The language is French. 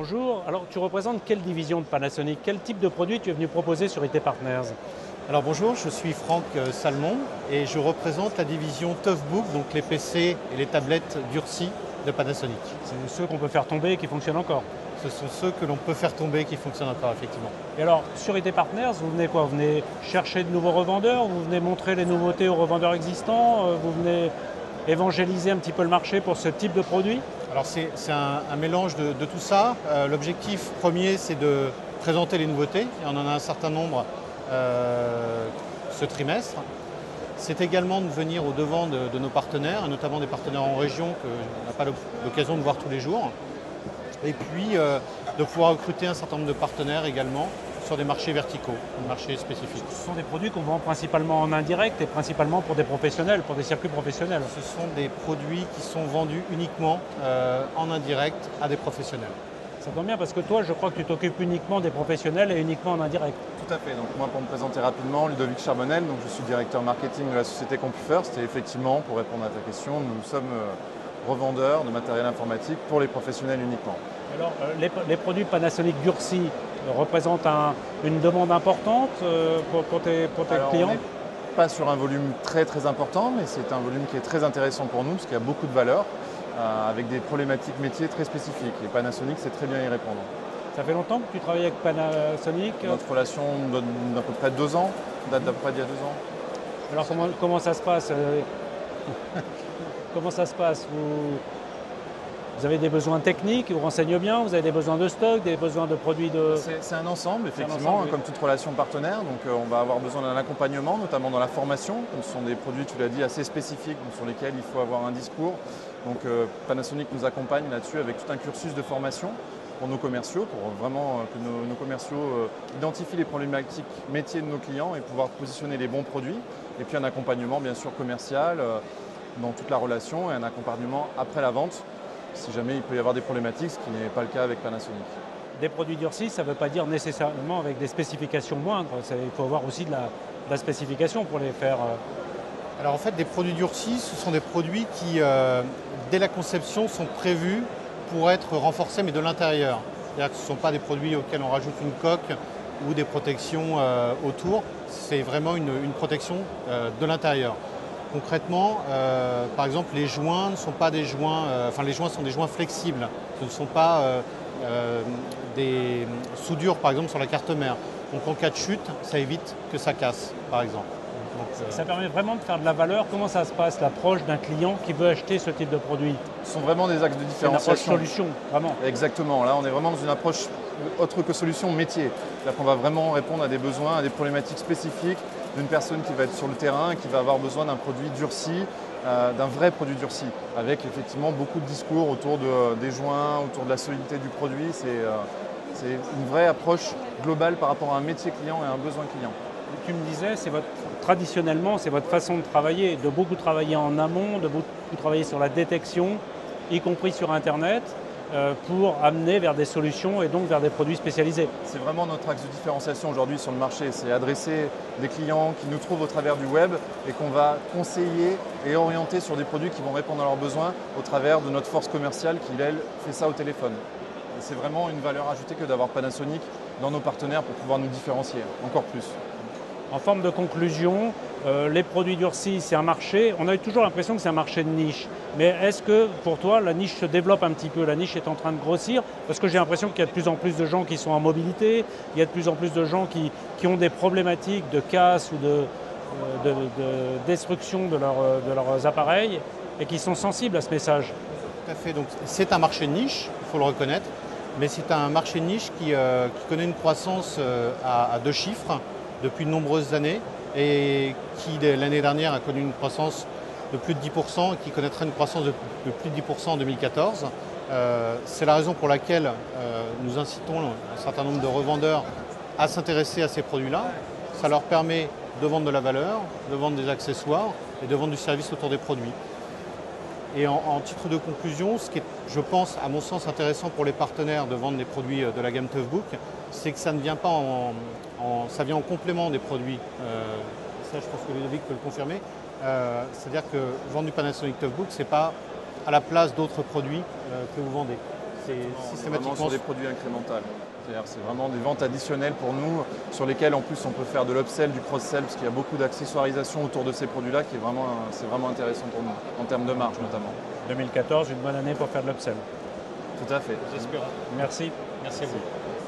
Bonjour, alors tu représentes quelle division de Panasonic? Quel type de produit tu es venu proposer sur IT Partners? Alors bonjour, je suis Franck Salmon et je représente la division Toughbook, donc les PC et les tablettes durcies de Panasonic. C'est ceux qu'on peut faire tomber et qui fonctionnent encore. Ce sont ceux que l'on peut faire tomber qui fonctionnent encore, effectivement. Et alors, sur IT Partners, vous venez quoi? Vous venez chercher de nouveaux revendeurs? Vous venez montrer les nouveautés aux revendeurs existants? Vous venez évangéliser un petit peu le marché pour ce type de produit? Alors c'est un mélange de tout ça. L'objectif premier, c'est de présenter les nouveautés, et on en a un certain nombre ce trimestre. C'est également de venir au devant de nos partenaires, et notamment des partenaires en région qu'on n'a pas l'occasion de voir tous les jours. Et puis de pouvoir recruter un certain nombre de partenaires également sur des marchés verticaux, des marchés spécifiques. Ce sont des produits qu'on vend principalement en indirect et principalement pour des professionnels, pour des circuits professionnels. Ce sont des produits qui sont vendus uniquement en indirect à des professionnels. Ça tombe bien parce que toi, je crois que tu t'occupes uniquement des professionnels et uniquement en indirect. Tout à fait. Donc moi, pour me présenter rapidement, Ludovic Charbonnel, donc je suis directeur marketing de la société CompuFirst et effectivement, pour répondre à ta question, nous sommes revendeurs de matériel informatique pour les professionnels uniquement. Alors, les produits Panasonic durcis représentent une demande importante pour tes clients? On n'est pas sur un volume très important, mais c'est un volume qui est très intéressant pour nous parce qu'il y a beaucoup de valeur avec des problématiques métiers très spécifiques. Et Panasonic sait très bien y répondre. Ça fait longtemps que tu travailles avec Panasonic? Notre relation donne d'à peu près 2 ans, date d'à peu près d'il y a 2 ans. Alors comment ça se passe? Comment ça se passe? Vous avez des besoins techniques, ils vous renseignent bien, vous avez des besoins de stock, des besoins de produits de... C'est un ensemble, effectivement, comme toute relation partenaire. Donc on va avoir besoin d'un accompagnement, notamment dans la formation. Donc, ce sont des produits, tu l'as dit, assez spécifiques, donc, sur lesquels il faut avoir un discours. Donc Panasonic nous accompagne là-dessus avec tout un cursus de formation pour nos commerciaux, pour vraiment que nos commerciaux identifient les problématiques métiers de nos clients et pouvoir positionner les bons produits. Et puis un accompagnement, bien sûr, commercial dans toute la relation et un accompagnement après la vente, si jamais il peut y avoir des problématiques, ce qui n'est pas le cas avec Panasonic. Des produits durcis, ça ne veut pas dire nécessairement avec des spécifications moindres. Il faut avoir aussi de la spécification pour les faire. Alors en fait, des produits durcis, ce sont des produits qui, dès la conception, sont prévus pour être renforcés, mais de l'intérieur. C'est-à-dire que ce ne sont pas des produits auxquels on rajoute une coque ou des protections autour. C'est vraiment une protection de l'intérieur. Concrètement, par exemple, les joints ne sont pas des joints, les joints sont des joints flexibles. Ce ne sont pas des soudures, par exemple, sur la carte mère. Donc en cas de chute, ça évite que ça casse, par exemple. Donc, ça permet vraiment de faire de la valeur. Comment ça se passe, l'approche d'un client qui veut acheter ce type de produit? Ce sont vraiment des axes de C'est une approche différenciation. solution, vraiment. Exactement. Là, on est vraiment dans une approche autre que solution métier. C'est-à-dire qu'on va vraiment répondre à des besoins, à des problématiques spécifiques d'une personne qui va être sur le terrain et qui va avoir besoin d'un produit durci, d'un vrai produit durci, avec effectivement beaucoup de discours autour des joints, autour de la solidité du produit. C'est une vraie approche globale par rapport à un métier client et à un besoin client. Tu me disais, traditionnellement, c'est votre façon de travailler, de beaucoup travailler en amont, de beaucoup travailler sur la détection, y compris sur Internet, pour amener vers des solutions et donc vers des produits spécialisés. C'est vraiment notre axe de différenciation aujourd'hui sur le marché, c'est adresser des clients qui nous trouvent au travers du web et qu'on va conseiller et orienter sur des produits qui vont répondre à leurs besoins au travers de notre force commerciale qui, elle, fait ça au téléphone. Et c'est vraiment une valeur ajoutée que d'avoir Panasonic dans nos partenaires pour pouvoir nous différencier encore plus. En forme de conclusion, les produits durcis, c'est un marché. On a eu toujours l'impression que c'est un marché de niche. Mais est-ce que pour toi, la niche se développe un petit peu? La niche est en train de grossir? Parce que j'ai l'impression qu'il y a de plus en plus de gens qui sont en mobilité, il y a de plus en plus de gens qui ont des problématiques de casse ou de destruction de leurs appareils et qui sont sensibles à ce message. tout à fait. Donc c'est un marché de niche, il faut le reconnaître, mais c'est un marché de niche qui connaît une croissance à 2 chiffres depuis de nombreuses années et qui, l'année dernière, a connu une croissance de plus de 10% et qui connaîtra une croissance de plus de 10% en 2014. C'est la raison pour laquelle nous incitons un certain nombre de revendeurs à s'intéresser à ces produits-là. Ça leur permet de vendre de la valeur, de vendre des accessoires et de vendre du service autour des produits. Et en titre de conclusion, ce qui est, je pense, à mon sens, intéressant pour les partenaires de vendre des produits de la gamme Toughbook, c'est que ça ne vient pas ça vient en complément des produits. Ça, je pense que Ludovic peut le confirmer. C'est-à-dire que vendre du Panasonic Toughbook, ce n'est pas à la place d'autres produits que vous vendez. C'est Vraiment systématiquement sur des produits incrémentaux. C'est-à-dire c'est vraiment des ventes additionnelles pour nous, sur lesquelles en plus on peut faire de l'upsell, du cross-sell, parce qu'il y a beaucoup d'accessoirisation autour de ces produits-là qui c'est vraiment intéressant pour nous, en termes de marge notamment. 2014, une bonne année pour faire de l'upsell. Tout à fait. J'espère. Merci. Merci à vous.